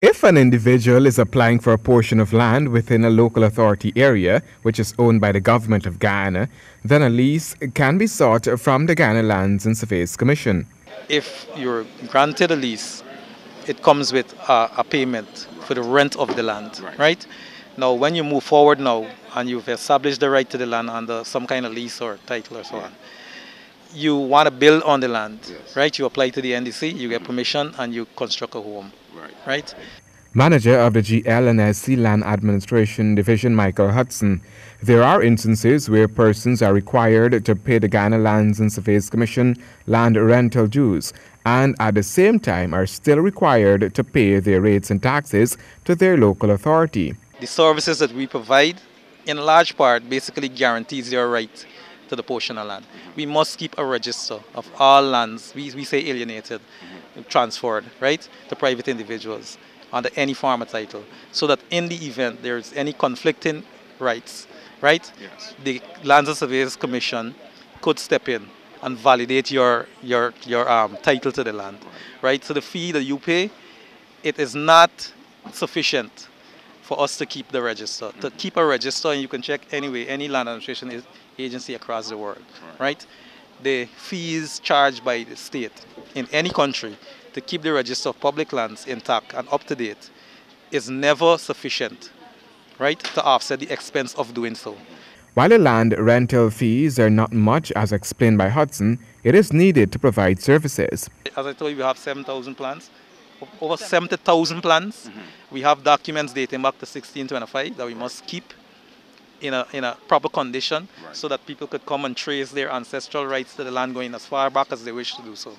If an individual is applying for a portion of land within a local authority area which is owned by the government of Guyana, then a lease can be sought from the Guyana Lands and Surveys Commission. If you're granted a lease, it comes with a payment for the rent of the land, right? Now, when you move forward now and you've established the right to the land under some kind of lease or title or so on, you want to build on the land, right? You apply to the NDC, you get permission, and you construct a home, right? Manager of the Gl&Sc Land Administration Division, Michael Hudson, there are instances where persons are required to pay the Guyana Lands and Surveys Commission land rental dues and at the same time are still required to pay their rates and taxes to their local authority. The services that we provide, in large part, basically guarantees your right to the portion of land. We must keep a register of all lands, we say alienated, transferred, right, to private individuals under any form of title, so that in the event there's any conflicting rights, right, the Lands and Surveys Commission could step in and validate your title to the land, right? So the fee that you pay, it is not sufficient for us to keep the register. To keep a register, and you can check anyway, any land administration agency across the world, right? The fees charged by the state in any country to keep the register of public lands intact and up to date is never sufficient, right, to offset the expense of doing so. While the land rental fees are not much as explained by Hudson, it is needed to provide services. As I told you, we have 7,000 plans, over 70,000 plans. We have documents dating back to 1625 that we must keep in a proper condition, so that people could come and trace their ancestral rights to the land going as far back as they wish to do so,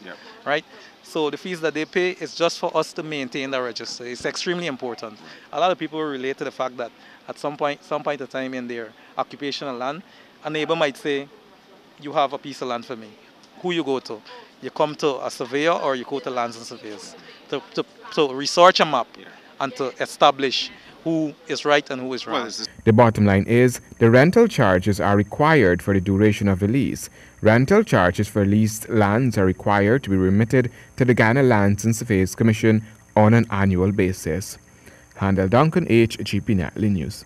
right? So the fees that they pay is just for us to maintain the register. It's extremely important. A lot of people relate to the fact that at some point in time in their occupational land, a neighbor might say, you have a piece of land for me. Who you go to? You come to a surveyor or you go to Lands and Surveyors to research a map and to establish who is right and who is wrong. The bottom line is the rental charges are required for the duration of the lease. Rental charges for leased lands are required to be remitted to the Guyana Lands and Surveys Commission on an annual basis. Handel Duncan, HGP Nightly News.